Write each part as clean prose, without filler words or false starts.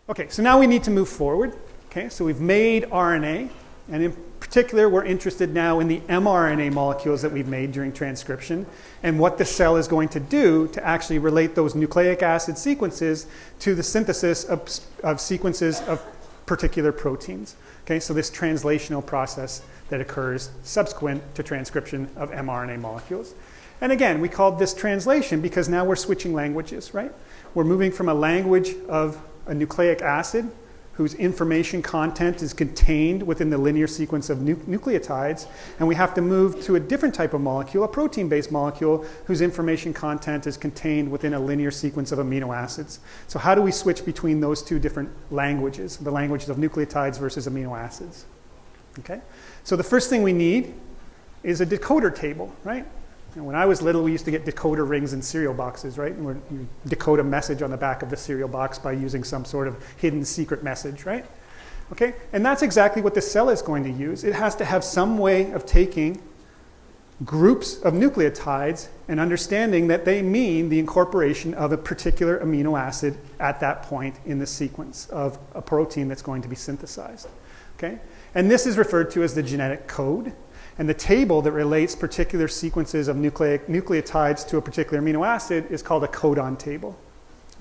Okay, so now we need to move forward. Okay, so we've made RNA, and in particular, we're interested now in the mRNA molecules that we've made during transcription and what the cell is going to do to actually relate those nucleic acid sequences to the synthesis of sequences of particular proteins. Okay, so this translational process that occurs subsequent to transcription of mRNA molecules. And again, we called this translation because now we're switching languages, right? We're moving from a language of a nucleic acid whose information content is contained within the linear sequence of nucleotides, and we have to move to a different type of molecule, a protein-based molecule, whose information content is contained within a linear sequence of amino acids. So how do we switch between those two different languages, the languages of nucleotides versus amino acids? Okay? So the first thing we need is a decoder table, right? And when I was little, we used to get decoder rings in cereal boxes, right? And you decode a message on the back of the cereal box by using some sort of hidden secret message, right? Okay, and that's exactly what the cell is going to use. It has to have some way of taking groups of nucleotides and understanding that they mean the incorporation of a particular amino acid at that point in the sequence of a protein that's going to be synthesized, okay? And this is referred to as the genetic code. And the table that relates particular sequences of nucleotides to a particular amino acid is called a codon table.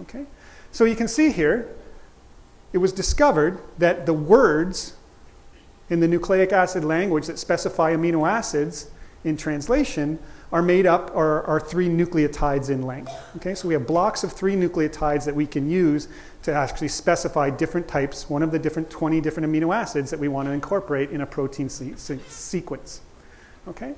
Okay? So you can see here, it was discovered that the words in the nucleic acid language that specify amino acids in translation are made up, are 3 nucleotides in length. Okay? So we have blocks of 3 nucleotides that we can use to actually specify different types, one of the 20 different amino acids that we want to incorporate in a protein sequence. Okay?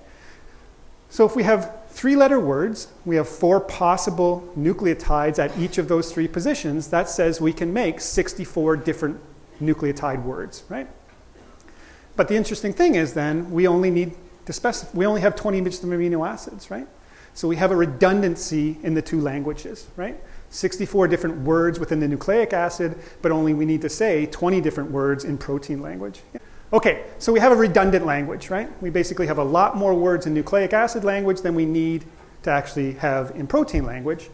So if we have 3-letter words, we have 4 possible nucleotides at each of those 3 positions. That says we can make 64 different nucleotide words, right? But the interesting thing is then we only need to specify, we only have 20 different amino acids, right? So we have a redundancy in the 2 languages, right? 64 different words within the nucleic acid, but only we need to say 20 different words in protein language. Okay, so we have a redundant language, right? We basically have a lot more words in nucleic acid language than we need to actually have in protein language.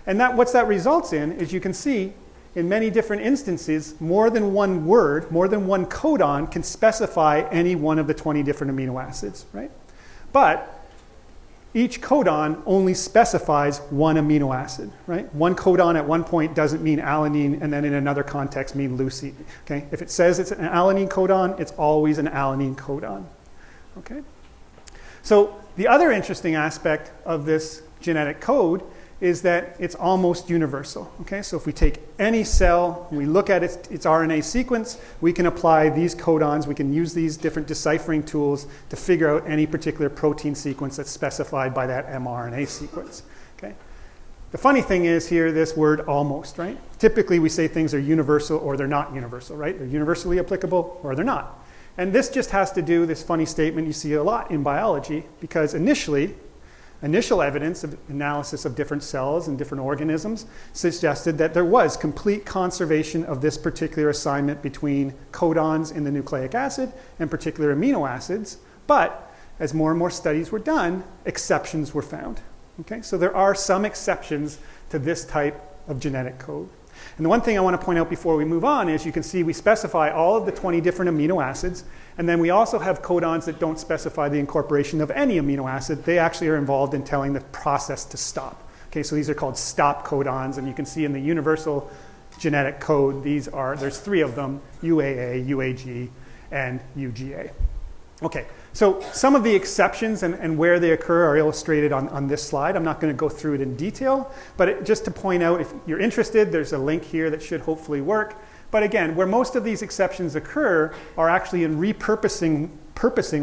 And what that results in is you can see in many different instances, more than one word, more than one codon can specify any one of the 20 different amino acids, right? But each codon only specifies one amino acid, right? One codon at one point doesn't mean alanine, and then in another context mean leucine, okay? If it says it's an alanine codon, it's always an alanine codon, okay? So the other interesting aspect of this genetic code is that it's almost universal, okay? So if we take any cell, we look at its RNA sequence, we can apply these codons, we can use these different deciphering tools to figure out any particular protein sequence that's specified by that mRNA sequence, okay? The funny thing is here, this word almost, right? Typically we say things are universal or they're not universal, right? They're universally applicable or they're not. And this just has to do, this funny statement you see a lot in biology, because initial evidence of analysis of different cells and different organisms suggested that there was complete conservation of this particular assignment between codons in the nucleic acid and particular amino acids. But as more and more studies were done, exceptions were found. Okay? So there are some exceptions to this type of genetic code. And the one thing I want to point out before we move on is you can see we specify all of the 20 different amino acids, and then we also have codons that don't specify the incorporation of any amino acid. They actually are involved in telling the process to stop. Okay, so these are called stop codons, and you can see in the universal genetic code, there's 3 of them, UAA, UAG, and UGA. Okay, so some of the exceptions and where they occur are illustrated on this slide. I'm not going to go through it in detail, but just to point out, if you're interested, there's a link here that should hopefully work. But again, where most of these exceptions occur are actually in repurposing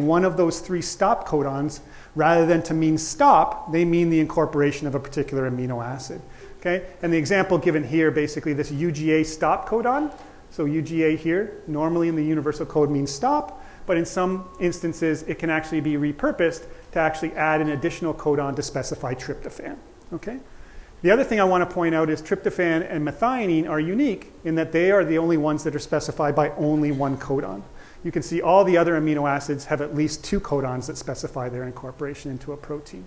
one of those 3 stop codons. Rather than to mean stop, they mean the incorporation of a particular amino acid. Okay? And the example given here, basically this UGA stop codon. So UGA here, normally in the universal code means stop. But in some instances, it can actually be repurposed to actually add an additional codon to specify tryptophan. Okay? The other thing I want to point out is tryptophan and methionine are unique in that they are the only ones that are specified by only one codon. You can see all the other amino acids have at least 2 codons that specify their incorporation into a protein.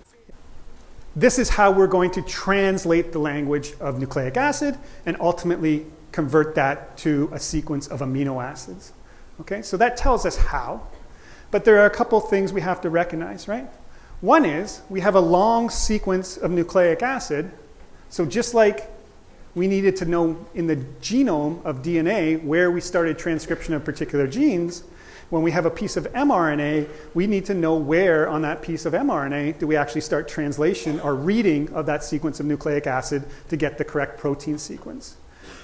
This is how we're going to translate the language of nucleic acid and ultimately convert that to a sequence of amino acids. Okay, so that tells us how. But there are a couple things we have to recognize, right? One is we have a long sequence of nucleic acid. So just like we needed to know in the genome of DNA where we started transcription of particular genes, when we have a piece of mRNA, we need to know where on that piece of mRNA do we actually start translation or reading of that sequence of nucleic acid to get the correct protein sequence.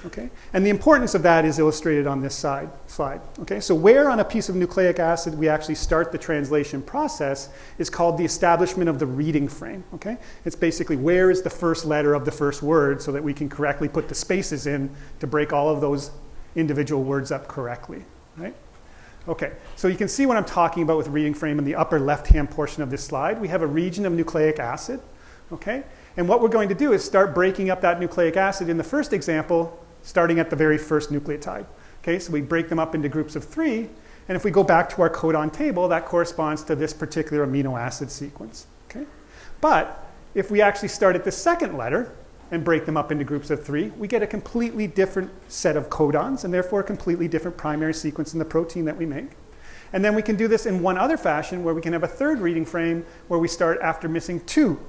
Okay? And the importance of that is illustrated on this slide. Okay? So where on a piece of nucleic acid we actually start the translation process is called the establishment of the reading frame. Okay? It's basically where is the first letter of the first word so that we can correctly put the spaces in to break all of those individual words up correctly. Right? Okay, so you can see what I'm talking about with reading frame in the upper left-hand portion of this slide. We have a region of nucleic acid. Okay? And what we're going to do is start breaking up that nucleic acid in the first example, starting at the very first nucleotide. Okay, so we break them up into groups of 3, and if we go back to our codon table, that corresponds to this particular amino acid sequence. Okay? But if we actually start at the second letter and break them up into groups of 3, we get a completely different set of codons, and therefore a completely different primary sequence in the protein that we make. And then we can do this in one other fashion, where we can have a third reading frame where we start after missing 2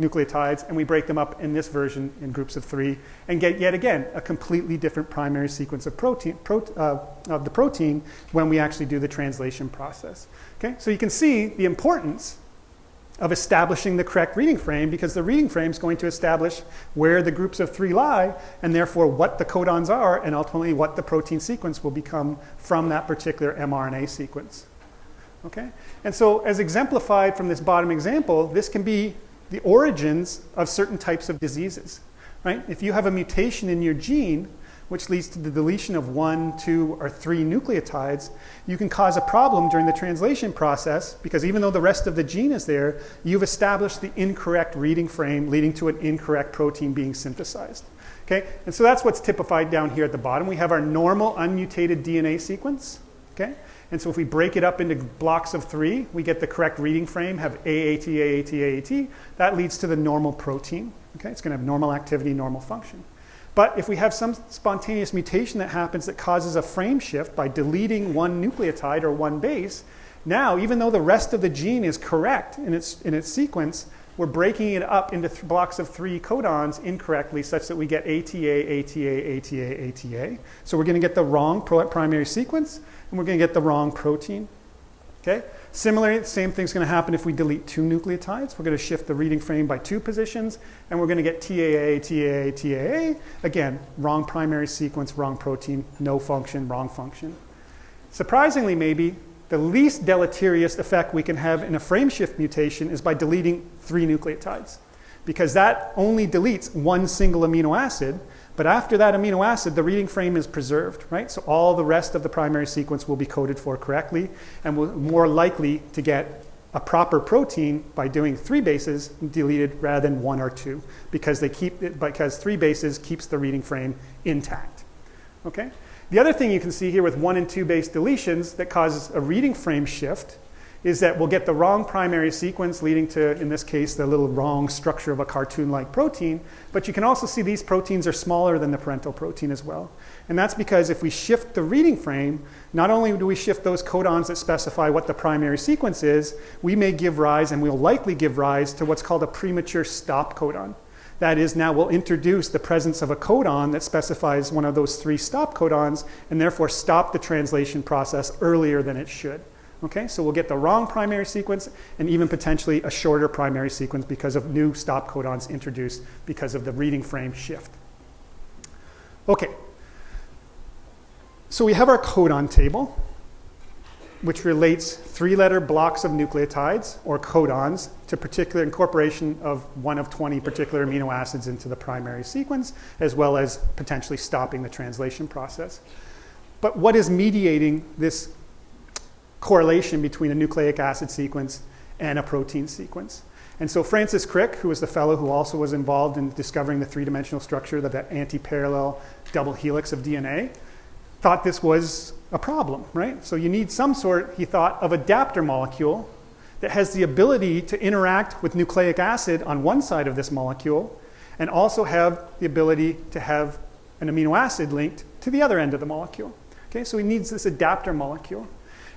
nucleotides, and we break them up in this version in groups of 3 and get, yet again, a completely different primary sequence of the protein when we actually do the translation process. Okay? So you can see the importance of establishing the correct reading frame, because the reading frame is going to establish where the groups of 3 lie, and therefore what the codons are, and ultimately what the protein sequence will become from that particular mRNA sequence. Okay? And so as exemplified from this bottom example, this can be the origins of certain types of diseases, right? If you have a mutation in your gene, which leads to the deletion of 1, 2, or 3 nucleotides, you can cause a problem during the translation process, because even though the rest of the gene is there, you've established the incorrect reading frame, leading to an incorrect protein being synthesized. Okay? And so that's what's typified down here at the bottom. We have our normal unmutated DNA sequence. Okay? And so if we break it up into blocks of 3, we get the correct reading frame, have AAT, AAT, AAT. That leads to the normal protein. Okay? It's going to have normal activity, normal function. But if we have some spontaneous mutation that happens that causes a frame shift by deleting 1 nucleotide or 1 base, now, even though the rest of the gene is correct in its sequence, we're breaking it up into blocks of 3 codons incorrectly, such that we get ATA, ATA, ATA, ATA. So we're going to get the wrong primary sequence, and we're going to get the wrong protein. Okay? Similarly, the same thing's going to happen if we delete 2 nucleotides. We're going to shift the reading frame by 2 positions, and we're going to get TAA, TAA, TAA. Again, wrong primary sequence, wrong protein, no function, wrong function. Surprisingly, maybe, the least deleterious effect we can have in a frame shift mutation is by deleting 3 nucleotides, because that only deletes 1 single amino acid, but after that amino acid, the reading frame is preserved, right? So all the rest of the primary sequence will be coded for correctly, and we're more likely to get a proper protein by doing 3 bases deleted rather than 1 or 2, because 3 bases keeps the reading frame intact. Okay? The other thing you can see here with 1 and 2 base deletions that causes a reading frame shift is that we'll get the wrong primary sequence, leading to, in this case, the little wrong structure of a cartoon-like protein. But you can also see these proteins are smaller than the parental protein as well. And that's because if we shift the reading frame, not only do we shift those codons that specify what the primary sequence is, we may give rise, and we'll likely give rise, to what's called a premature stop codon. That is, now we'll introduce the presence of a codon that specifies one of those 3 stop codons, and therefore stop the translation process earlier than it should. Okay, so we'll get the wrong primary sequence, and even potentially a shorter primary sequence because of new stop codons introduced because of the reading frame shift. Okay, so we have our codon table, which relates 3-letter blocks of nucleotides, or codons, to particular incorporation of 1 of 20 particular amino acids into the primary sequence, as well as potentially stopping the translation process. But what is mediating this correlation between a nucleic acid sequence and a protein sequence? And so Francis Crick, who was the fellow who also was involved in discovering the 3-dimensional structure of that anti-parallel double helix of DNA, thought this was a problem, right? So you need some sort, he thought, of adapter molecule that has the ability to interact with nucleic acid on one side of this molecule, and also have the ability to have an amino acid linked to the other end of the molecule. Okay, so he needs this adapter molecule.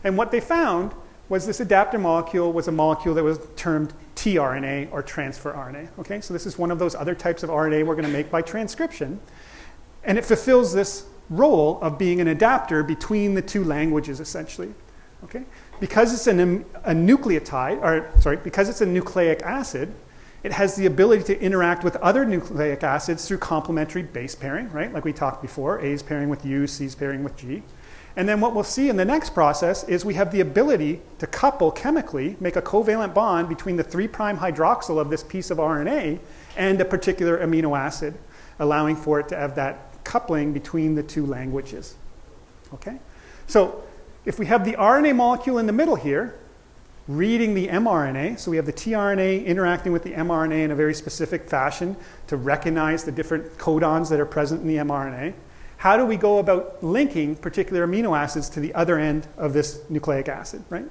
And what they found was this adapter molecule was a molecule that was termed tRNA or transfer RNA. Okay, so this is one of those other types of RNA we're going to make by transcription. And it fulfills this role of being an adapter between the two languages, essentially. Okay, because it's a nucleotide, because it's a nucleic acid, it has the ability to interact with other nucleic acids through complementary base pairing, right? Like we talked before, A's pairing with U, C's pairing with G. And then what we'll see in the next process is we have the ability to couple chemically, make a covalent bond between the 3' hydroxyl of this piece of RNA and a particular amino acid, allowing for it to have that coupling between the two languages. Okay? So if we have the RNA molecule in the middle here, reading the mRNA, so we have the tRNA interacting with the mRNA in a very specific fashion to recognize the different codons that are present in the mRNA. How do we go about linking particular amino acids to the other end of this nucleic acid, right?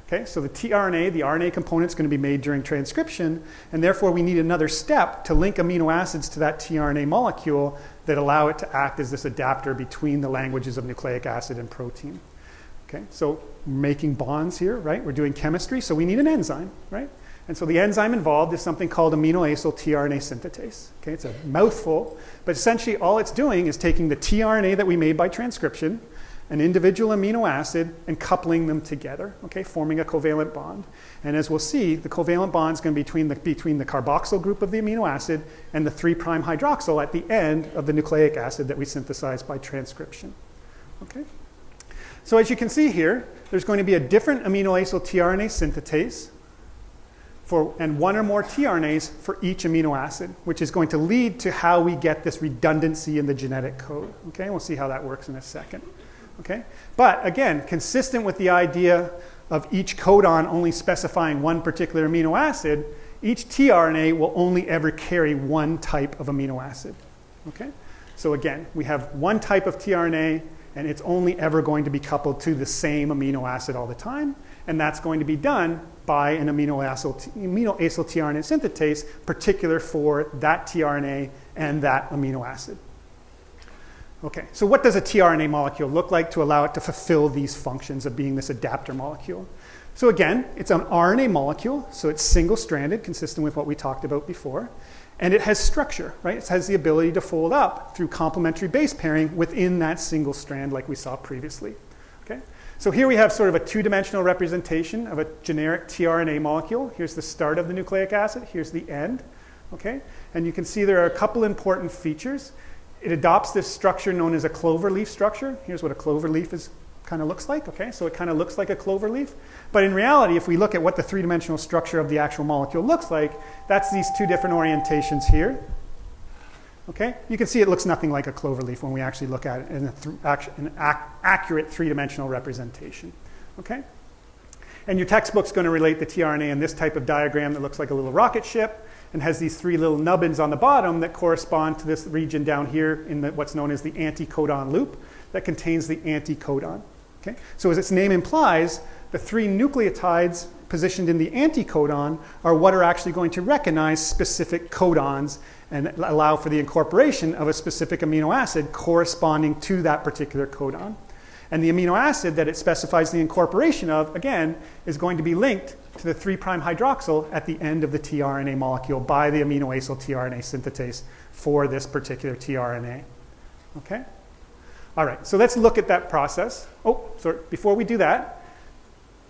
Okay, so the tRNA, the RNA component is going to be made during transcription, and therefore we need another step to link amino acids to that tRNA molecule that allow it to act as this adapter between the languages of nucleic acid and protein. Okay, so making bonds here, right? We're doing chemistry, so we need an enzyme, right? And so the enzyme involved is something called aminoacyl tRNA synthetase. Okay, it's a mouthful, but essentially all it's doing is taking the tRNA that we made by transcription, an individual amino acid, and coupling them together, okay, forming a covalent bond. And as we'll see, the covalent bond is going to be between the carboxyl group of the amino acid and the 3' hydroxyl at the end of the nucleic acid that we synthesize by transcription. Okay? So as you can see here, there's going to be a different aminoacyl tRNA synthetase and one or more tRNAs for each amino acid, which is going to lead to how we get this redundancy in the genetic code. Okay, we'll see how that works in a second. Okay, but again, consistent with the idea of each codon only specifying one particular amino acid, each tRNA will only ever carry one type of amino acid. Okay, so again, we have one type of tRNA, and it's only ever going to be coupled to the same amino acid all the time, and that's going to be done by an aminoacyl tRNA synthetase, particular for that tRNA and that amino acid. Okay, so what does a tRNA molecule look like to allow it to fulfill these functions of being this adapter molecule? So again, it's an RNA molecule, so it's single-stranded, consistent with what we talked about before, and it has structure, right? It has the ability to fold up through complementary base pairing within that single strand like we saw previously. Okay? So here we have sort of a two-dimensional representation of a generic tRNA molecule. Here's the start of the nucleic acid, here's the end. Okay? And you can see there are a couple important features. It adopts this structure known as a clover leaf structure. Here's what a clover leaf kind of looks like. Okay, so it kind of looks like a clover leaf. But in reality, if we look at what the three-dimensional structure of the actual molecule looks like, that's these two different orientations here. Okay, you can see it looks nothing like a clover leaf when we actually look at it in an accurate three-dimensional representation. Okay, and your textbook's going to relate the tRNA in this type of diagram that looks like a little rocket ship and has these three little nubbins on the bottom that correspond to this region down here in what's known as the anticodon loop that contains the anticodon. Okay? So as its name implies, the three nucleotides positioned in the anticodon are what are actually going to recognize specific codons and allow for the incorporation of a specific amino acid corresponding to that particular codon. And the amino acid that it specifies the incorporation of, again, is going to be linked to the 3' hydroxyl at the end of the tRNA molecule by the aminoacyl tRNA synthetase for this particular tRNA. Okay? All right, so let's look at that process. Oh, sorry, before we do that,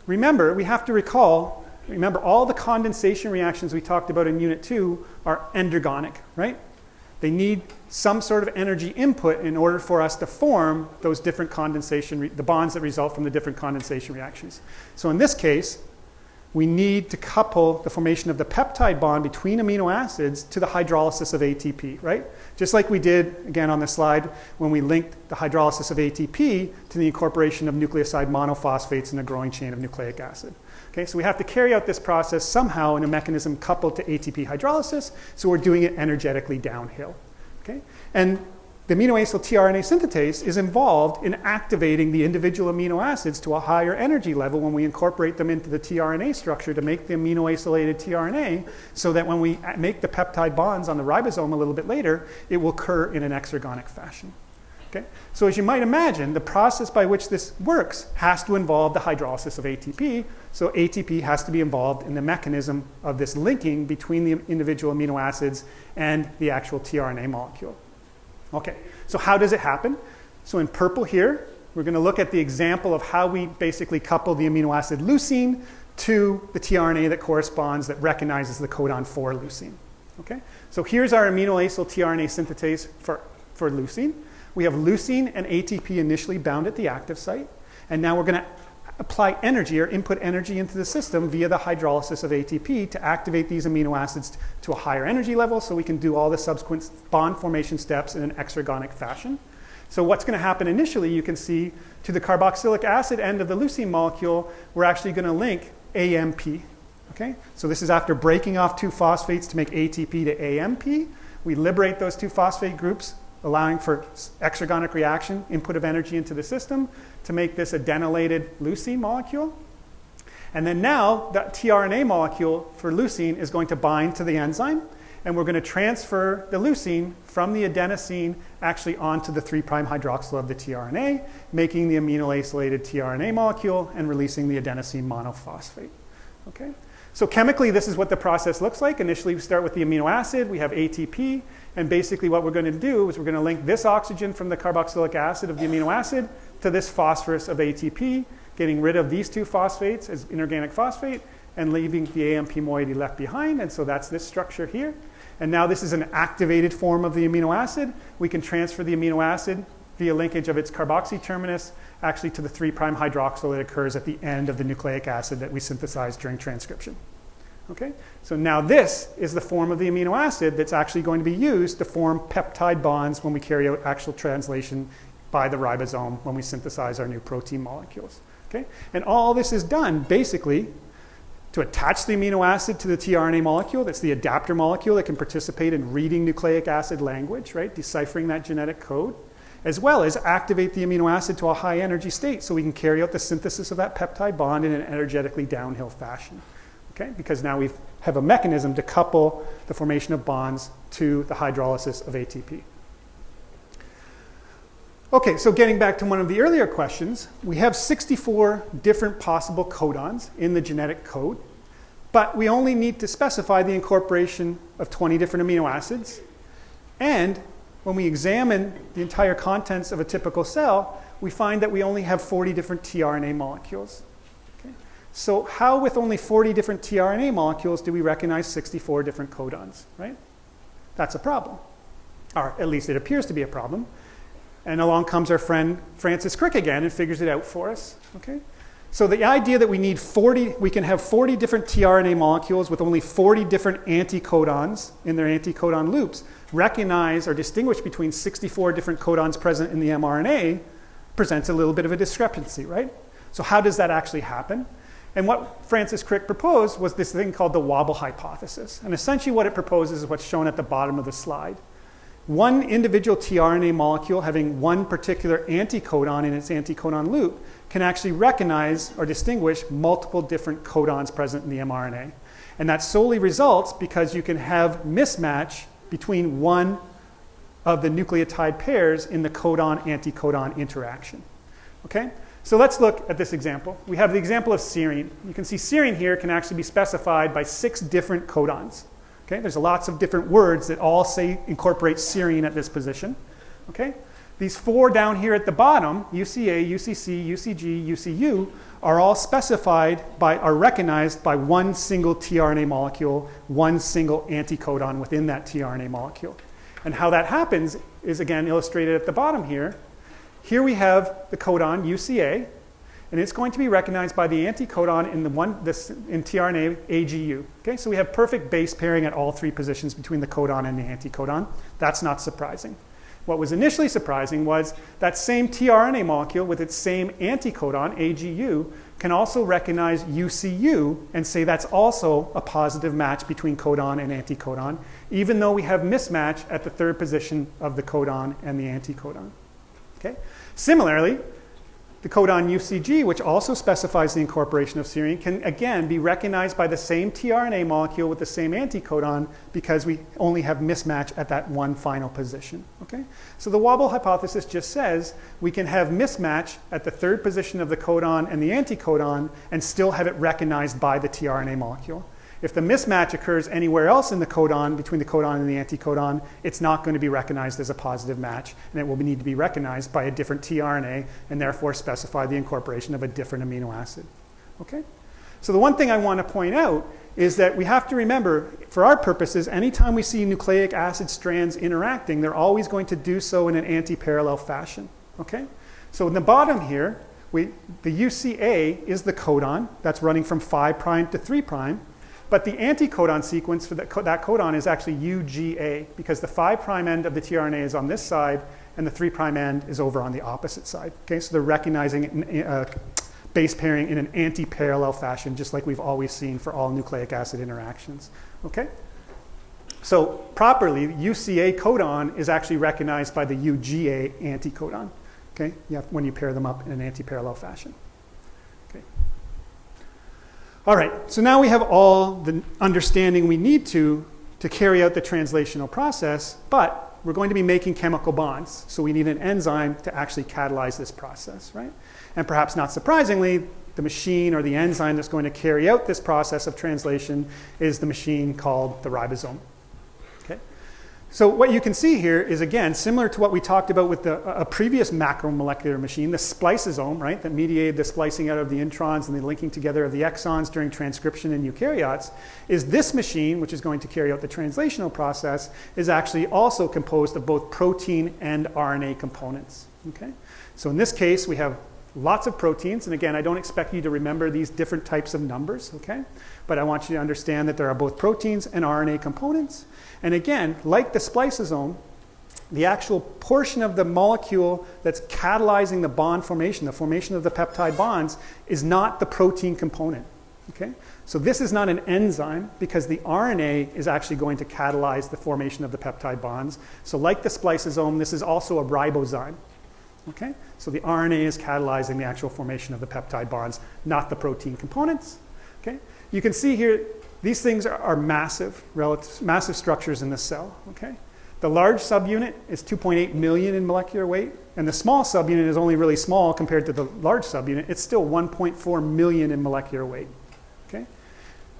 remember, we have to remember all the condensation reactions we talked about in Unit 2 are endergonic, right? They need some sort of energy input in order for us to form those different the bonds that result from the different condensation reactions. So in this case, we need to couple the formation of the peptide bond between amino acids to the hydrolysis of ATP, right? Just like we did, again, on the slide when we linked the hydrolysis of ATP to the incorporation of nucleoside monophosphates in a growing chain of nucleic acid. Okay, so we have to carry out this process somehow in a mechanism coupled to ATP hydrolysis, so we're doing it energetically downhill. Okay? And the amino acyl tRNA synthetase is involved in activating the individual amino acids to a higher energy level when we incorporate them into the tRNA structure to make the amino acylated tRNA, so that when we make the peptide bonds on the ribosome a little bit later, it will occur in an exergonic fashion. Okay? So as you might imagine, the process by which this works has to involve the hydrolysis of ATP. So ATP has to be involved in the mechanism of this linking between the individual amino acids and the actual tRNA molecule. Okay, so how does it happen? So in purple here, we're going to look at the example of how we basically couple the amino acid leucine to the tRNA that corresponds, that recognizes the codon for leucine. Okay, so here's our amino acyl tRNA synthetase for leucine. We have leucine and ATP initially bound at the active site, and now we're going to apply energy or input energy into the system via the hydrolysis of ATP to activate these amino acids to a higher energy level so we can do all the subsequent bond formation steps in an exergonic fashion. So what's going to happen initially, you can see to the carboxylic acid end of the leucine molecule, we're actually going to link AMP. Okay? So this is after breaking off two phosphates to make ATP to AMP. We liberate those two phosphate groups, allowing for exergonic reaction, input of energy into the system to make this adenylated leucine molecule. And then now that tRNA molecule for leucine is going to bind to the enzyme, and we're going to transfer the leucine from the adenosine actually onto the 3' hydroxyl of the tRNA, making the amino acylated tRNA molecule and releasing the adenosine monophosphate. Okay? So chemically, this is what the process looks like. Initially, we start with the amino acid. We have ATP. And basically what we're going to do is we're going to link this oxygen from the carboxylic acid of the amino acid to this phosphorus of ATP, getting rid of these two phosphates as inorganic phosphate and leaving the AMP moiety left behind. And so that's this structure here. And now this is an activated form of the amino acid. We can transfer the amino acid via linkage of its carboxy terminus actually to the 3' hydroxyl that occurs at the end of the nucleic acid that we synthesize during transcription. Okay? So now this is the form of the amino acid that's actually going to be used to form peptide bonds when we carry out actual translation by the ribosome when we synthesize our new protein molecules. Okay? And all this is done basically to attach the amino acid to the tRNA molecule. That's the adapter molecule that can participate in reading nucleic acid language, right? Deciphering that genetic code, as well as activate the amino acid to a high energy state so we can carry out the synthesis of that peptide bond in an energetically downhill fashion. Okay? Because now we have a mechanism to couple the formation of bonds to the hydrolysis of ATP. Okay, so getting back to one of the earlier questions, we have 64 different possible codons in the genetic code, but we only need to specify the incorporation of 20 different amino acids. And when we examine the entire contents of a typical cell, we find that we only have 40 different tRNA molecules. So how, with only 40 different tRNA molecules, do we recognize 64 different codons, right? That's a problem. Or at least it appears to be a problem. And along comes our friend Francis Crick again and figures it out for us. Okay? So the idea that we can have 40 different tRNA molecules with only 40 different anticodons in their anticodon loops recognize or distinguish between 64 different codons present in the mRNA presents a little bit of a discrepancy, right? So how does that actually happen? And what Francis Crick proposed was this thing called the wobble hypothesis. And essentially what it proposes is what's shown at the bottom of the slide. One individual tRNA molecule having one particular anticodon in its anticodon loop can actually recognize or distinguish multiple different codons present in the mRNA. And that solely results because you can have mismatch between one of the nucleotide pairs in the codon-anticodon interaction. Okay? So let's look at this example. We have the example of serine. You can see serine here can actually be specified by 6 different codons. Okay? There's lots of different words that all say incorporate serine at this position. Okay? These 4 down here at the bottom, UCA, UCC, UCG, UCU, are all specified are recognized by one single tRNA molecule, one single anticodon within that tRNA molecule. And how that happens is again illustrated at the bottom here. Here we have the codon UCA, and it's going to be recognized by the anticodon in tRNA AGU. Okay, so we have perfect base pairing at all 3 positions between the codon and the anticodon. That's not surprising. What was initially surprising was that same tRNA molecule with its same anticodon AGU can also recognize UCU and say that's also a positive match between codon and anticodon, even though we have mismatch at the third position of the codon and the anticodon. Okay? Similarly, the codon UCG, which also specifies the incorporation of serine, can again be recognized by the same tRNA molecule with the same anticodon because we only have mismatch at that one final position. Okay? So the wobble hypothesis just says we can have mismatch at the third position of the codon and the anticodon and still have it recognized by the tRNA molecule. If the mismatch occurs anywhere else in the codon, between the codon and the anticodon, it's not going to be recognized as a positive match, and it will need to be recognized by a different tRNA and therefore specify the incorporation of a different amino acid. Okay? So the one thing I want to point out is that we have to remember, for our purposes, anytime we see nucleic acid strands interacting, they're always going to do so in an anti-parallel fashion. Okay? So in the bottom here, the UCA is the codon that's running from 5' to 3'. But the anticodon sequence for that codon is actually UGA because the 5' end of the tRNA is on this side and the 3' end is over on the opposite side. Okay, so they're recognizing base pairing in an anti-parallel fashion, just like we've always seen for all nucleic acid interactions. Okay, so properly, UCA codon is actually recognized by the UGA anticodon. Okay, when you pair them up in an anti-parallel fashion. All right, so now we have all the understanding we need to carry out the translational process, but we're going to be making chemical bonds. So we need an enzyme to actually catalyze this process, right? And perhaps not surprisingly, the machine or the enzyme that's going to carry out this process of translation is the machine called the ribosome. Okay? So what you can see here is, again, similar to what we talked about with a previous macromolecular machine, the spliceosome, right, that mediated the splicing out of the introns and the linking together of the exons during transcription in eukaryotes, is this machine, which is going to carry out the translational process, is actually also composed of both protein and RNA components. Okay? So in this case, we have lots of proteins, and again, I don't expect you to remember these different types of numbers, okay? But I want you to understand that there are both proteins and RNA components. And again, like the spliceosome, the actual portion of the molecule that's catalyzing the bond formation, the formation of the peptide bonds, is not the protein component, okay? So this is not an enzyme because the RNA is actually going to catalyze the formation of the peptide bonds. So like the spliceosome, this is also a ribozyme. Okay? So the RNA is catalyzing the actual formation of the peptide bonds, not the protein components. Okay? You can see here, these things are massive structures in the cell. Okay? The large subunit is 2.8 million in molecular weight, and the small subunit is only really small compared to the large subunit. It's still 1.4 million in molecular weight. Okay?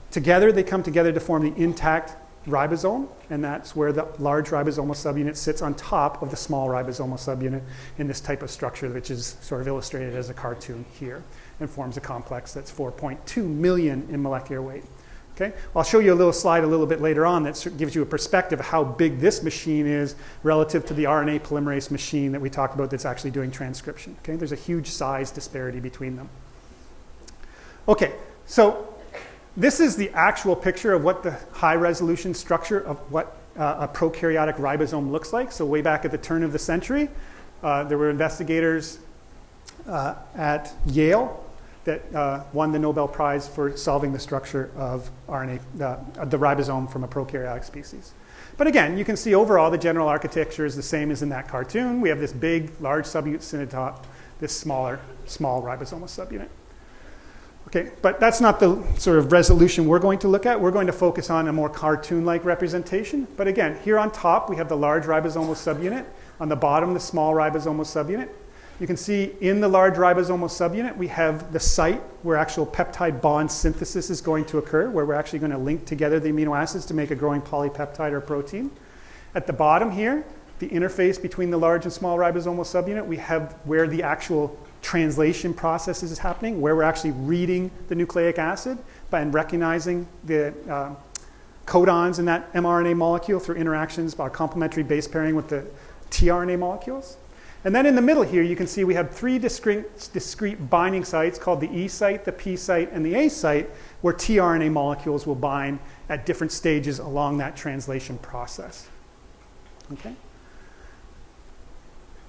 Together, they come together to form the intact ribosome, and that's where the large ribosomal subunit sits on top of the small ribosomal subunit in this type of structure, which is sort of illustrated as a cartoon here, and forms a complex that's 4.2 million in molecular weight. Okay? I'll show you a little slide a little bit later on that gives you a perspective of how big this machine is relative to the RNA polymerase machine that we talked about that's actually doing transcription. Okay? There's a huge size disparity between them. Okay, so this is the actual picture of what the high-resolution structure of what a prokaryotic ribosome looks like. So way back at the turn of the century, there were investigators at Yale that won the Nobel Prize for solving the structure of RNA, the ribosome from a prokaryotic species. But again, you can see overall the general architecture is the same as in that cartoon. We have this big, large subunit synaptop, this small ribosomal subunit. Okay, but that's not the sort of resolution we're going to look at. We're going to focus on a more cartoon-like representation. But again, here on top, we have the large ribosomal subunit. On the bottom, the small ribosomal subunit. You can see in the large ribosomal subunit, we have the site where actual peptide bond synthesis is going to occur, where we're actually going to link together the amino acids to make a growing polypeptide or protein. At the bottom here, the interface between the large and small ribosomal subunit, we have where the actual translation process is happening, where we're actually reading the nucleic acid and recognizing the codons in that mRNA molecule through interactions by complementary base pairing with the tRNA molecules. And then in the middle here, you can see we have three discrete binding sites called the E site, the P site, and the A site, where tRNA molecules will bind at different stages along that translation process. Okay?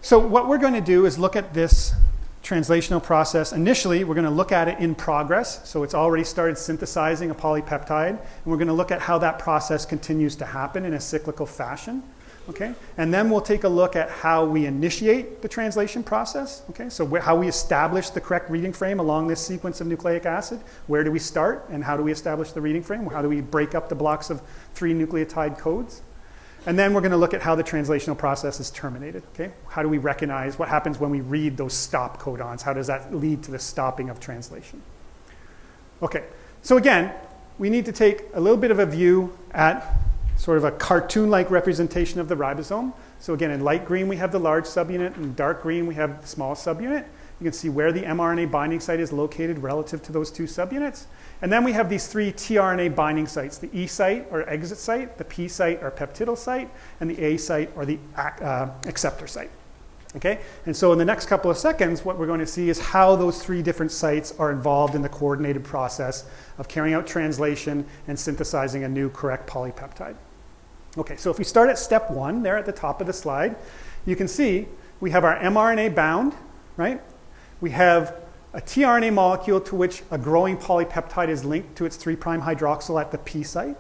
So what we're going to do is look at this translational process, initially we're going to look at it in progress. So it's already started synthesizing a polypeptide, and we're going to look at how that process continues to happen in a cyclical fashion. Okay? And then we'll take a look at how we initiate the translation process. Okay? So how we establish the correct reading frame along this sequence of nucleic acid. Where do we start and how do we establish the reading frame? How do we break up the blocks of 3 nucleotide codes? And then we're going to look at how the translational process is terminated. Okay? How do we recognize what happens when we read those stop codons? How does that lead to the stopping of translation? Okay, so again, we need to take a little bit of a view at sort of a cartoon-like representation of the ribosome. So again, in light green we have the large subunit, in dark green we have the small subunit. You can see where the mRNA binding site is located relative to those 2 subunits. And then we have these 3 tRNA binding sites, the E site or exit site, the P site or peptidyl site, and the A site or the acceptor site. Okay? And so in the next couple of seconds, what we're going to see is how those 3 different sites are involved in the coordinated process of carrying out translation and synthesizing a new correct polypeptide. Okay, so if we start at step 1, there at the top of the slide, you can see we have our mRNA bound, right? We have a tRNA molecule to which a growing polypeptide is linked to its 3' hydroxyl at the P site.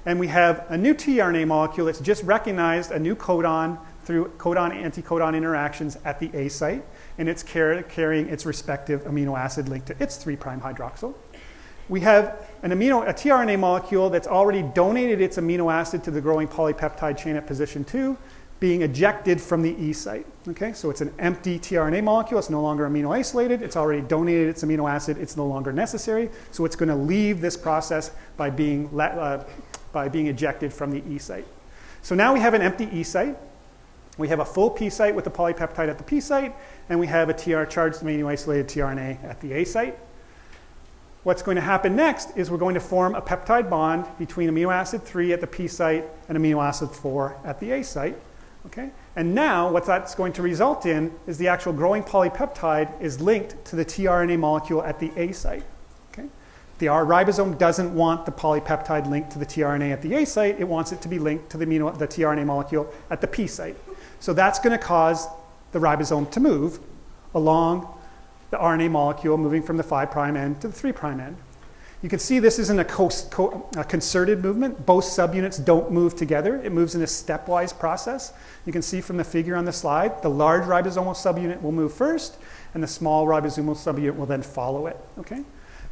And we have a new tRNA molecule that's just recognized a new codon through codon-anticodon interactions at the A site, and it's carrying its respective amino acid linked to its 3' hydroxyl. We have a tRNA molecule that's already donated its amino acid to the growing polypeptide chain at position 2, being ejected from the E site. Okay, so it's an empty tRNA molecule. It's no longer amino isolated. It's already donated its amino acid. It's no longer necessary. So it's going to leave this process by being ejected from the E site. So now we have an empty E site. We have a full P site with the polypeptide at the P site, and we have a charged amino isolated tRNA at the A site. What's going to happen next is we're going to form a peptide bond between amino acid 3 at the P site and amino acid 4 at the A site. Okay? And now what that's going to result in is the actual growing polypeptide is linked to the tRNA molecule at the A site. Okay? The ribosome doesn't want the polypeptide linked to the tRNA at the A site. It wants it to be linked to the tRNA molecule at the P site. So that's going to cause the ribosome to move along the RNA molecule, moving from the 5' end to the 3' end. You can see this isn't a concerted movement. Both subunits don't move together. It moves in a stepwise process. You can see from the figure on the slide, the large ribosomal subunit will move first, and the small ribosomal subunit will then follow it. Okay?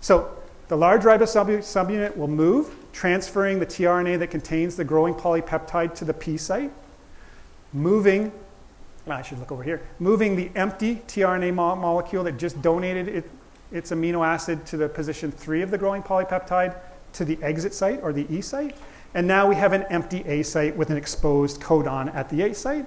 So the large ribosomal subunit will move, transferring the tRNA that contains the growing polypeptide to the P site, moving the empty tRNA molecule that just donated its amino acid to the position 3 of the growing polypeptide to the exit site or the E site. And now we have an empty A site with an exposed codon at the A site.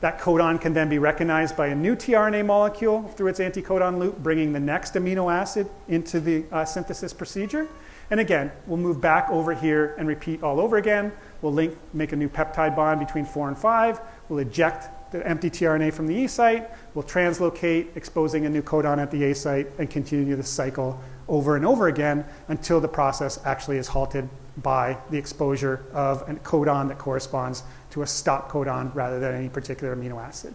That codon can then be recognized by a new tRNA molecule through its anticodon loop, bringing the next amino acid into the synthesis procedure. And again, we'll move back over here and repeat all over again. We'll make a new peptide bond between 4 and 5. We'll eject the empty tRNA from the E site. We'll translocate, exposing a new codon at the A site, and continue the cycle over and over again until the process actually is halted by the exposure of a codon that corresponds to a stop codon rather than any particular amino acid.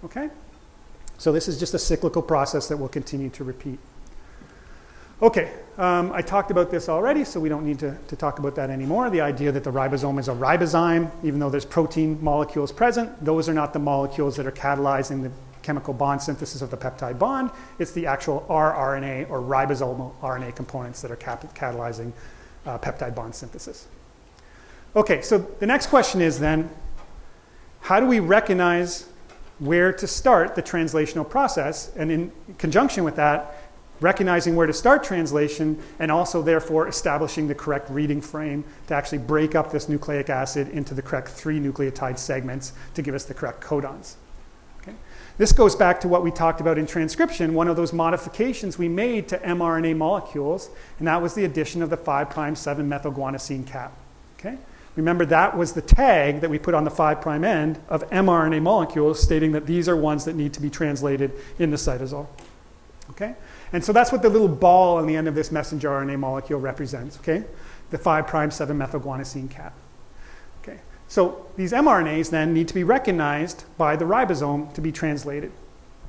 Okay? So this is just a cyclical process that will continue to repeat. Okay, I talked about this already, so we don't need to talk about that anymore. The idea that the ribosome is a ribozyme, even though there's protein molecules present, those are not the molecules that are catalyzing the chemical bond synthesis of the peptide bond. It's the actual rRNA or ribosomal RNA components that are catalyzing peptide bond synthesis. Okay, so the next question is then, how do we recognize where to start the translational process? And in conjunction with that, recognizing where to start translation and also therefore establishing the correct reading frame to actually break up this nucleic acid into the correct 3 nucleotide segments to give us the correct codons. Okay? This goes back to what we talked about in transcription, one of those modifications we made to mRNA molecules, and that was the addition of the 5' 7-methylguanosine cap. Okay? Remember, that was the tag that we put on the 5' end of mRNA molecules stating that these are ones that need to be translated in the cytosol. Okay? And so that's what the little ball on the end of this messenger RNA molecule represents, okay? The 5' 7-methylguanosine cap. Okay. So these mRNAs then need to be recognized by the ribosome to be translated.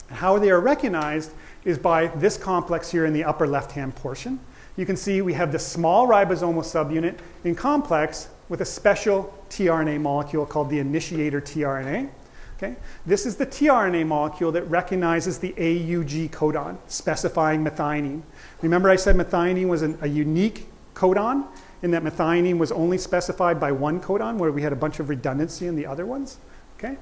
How they are recognized is by this complex here in the upper left-hand portion. You can see we have the small ribosomal subunit in complex with a special tRNA molecule called the initiator tRNA. Okay? This is the tRNA molecule that recognizes the AUG codon, specifying methionine. Remember I said methionine was a unique codon, in that methionine was only specified by one codon, where we had a bunch of redundancy in the other ones. Okay?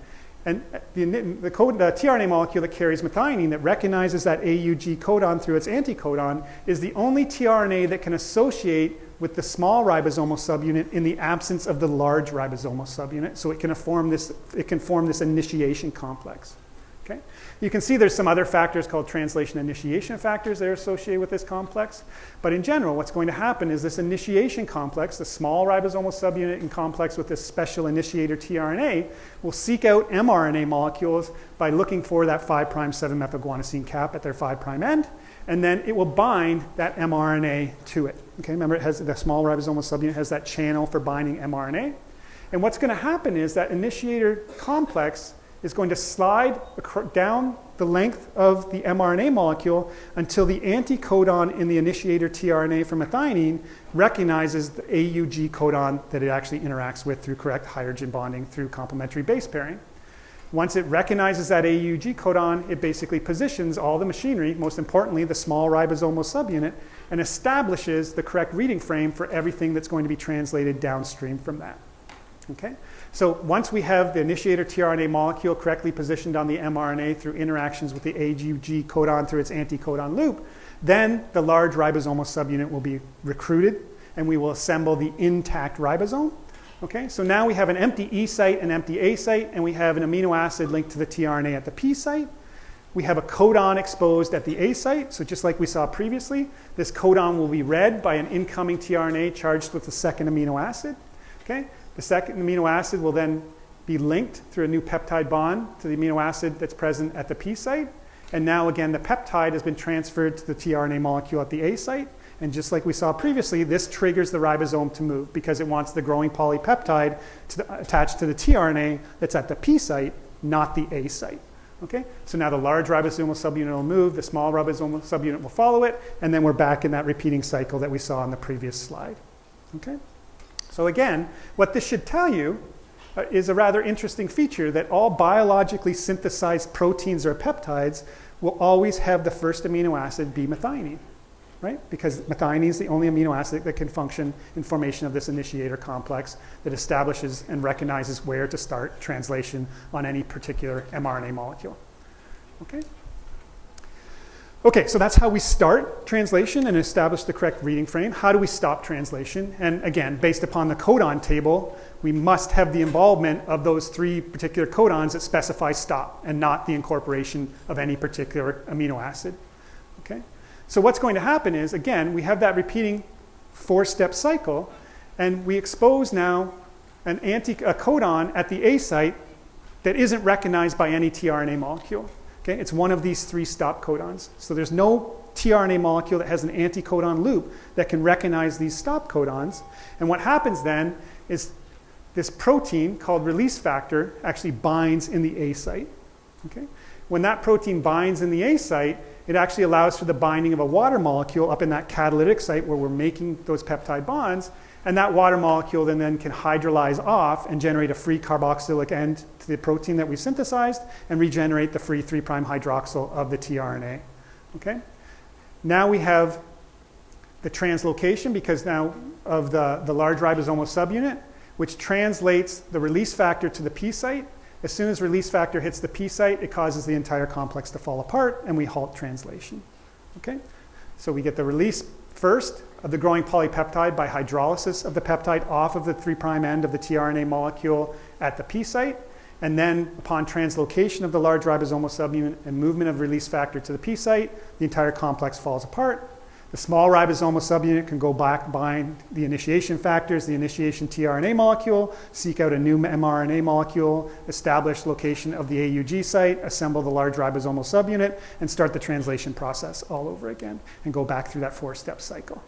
And the tRNA molecule that carries methionine that recognizes that AUG codon through its anticodon is the only tRNA that can associate with the small ribosomal subunit in the absence of the large ribosomal subunit. So it can form this initiation complex. Okay? You can see there's some other factors called translation initiation factors that are associated with this complex. But in general, what's going to happen is this initiation complex, the small ribosomal subunit in complex with this special initiator tRNA, will seek out mRNA molecules by looking for that 5'7-methylguanosine cap at their 5' end, and then it will bind that mRNA to it. Okay? Remember, the small ribosomal subunit has that channel for binding mRNA. And what's going to happen is that initiator complex is going to slide down the length of the mRNA molecule until the anticodon in the initiator tRNA for methionine recognizes the AUG codon that it actually interacts with through correct hydrogen bonding through complementary base pairing. Once it recognizes that AUG codon, it basically positions all the machinery, most importantly the small ribosomal subunit, and establishes the correct reading frame for everything that's going to be translated downstream from that. Okay? So once we have the initiator tRNA molecule correctly positioned on the mRNA through interactions with the AUG codon through its anticodon loop, then the large ribosomal subunit will be recruited and we will assemble the intact ribosome. Okay, so now we have an empty E site, an empty A site, and we have an amino acid linked to the tRNA at the P site. We have a codon exposed at the A site, so just like we saw previously, this codon will be read by an incoming tRNA charged with the second amino acid. Okay? The second amino acid will then be linked through a new peptide bond to the amino acid that's present at the P site. And now again, the peptide has been transferred to the tRNA molecule at the A site. And just like we saw previously, this triggers the ribosome to move because it wants the growing polypeptide attached to the tRNA that's at the P site, not the A site. Okay? So now the large ribosomal subunit will move, the small ribosomal subunit will follow it, and then we're back in that repeating cycle that we saw on the previous slide. Okay? So again, what this should tell you is a rather interesting feature that all biologically synthesized proteins or peptides will always have the first amino acid be methionine, right? Because methionine is the only amino acid that can function in formation of this initiator complex that establishes and recognizes where to start translation on any particular mRNA molecule. Okay? Okay, so that's how we start translation and establish the correct reading frame. How do we stop translation? And again, based upon the codon table, we must have the involvement of those three particular codons that specify stop and not the incorporation of any particular amino acid. Okay? So what's going to happen is, again, we have that repeating four-step cycle, and we expose now a codon at the A site that isn't recognized by any tRNA molecule. Okay, it's one of these three stop codons. So there's no tRNA molecule that has an anticodon loop that can recognize these stop codons. And what happens then is this protein called release factor actually binds in the A site. Okay? When that protein binds in the A site, it actually allows for the binding of a water molecule up in that catalytic site where we're making those peptide bonds. And that water molecule then can hydrolyze off and generate a free carboxylic end to the protein that we synthesized and regenerate the free 3' hydroxyl of the tRNA. Okay? Now we have the translocation because now of the large ribosomal subunit, which translates the release factor to the P site. As soon as release factor hits the P site, it causes the entire complex to fall apart and we halt translation. Okay? So we get the release first of the growing polypeptide by hydrolysis of the peptide off of the 3' end of the tRNA molecule at the P site. And then upon translocation of the large ribosomal subunit and movement of release factor to the P site, the entire complex falls apart. The small ribosomal subunit can go back, bind the initiation factors, the initiation tRNA molecule, seek out a new mRNA molecule, establish location of the AUG site, assemble the large ribosomal subunit, and start the translation process all over again and go back through that four-step cycle.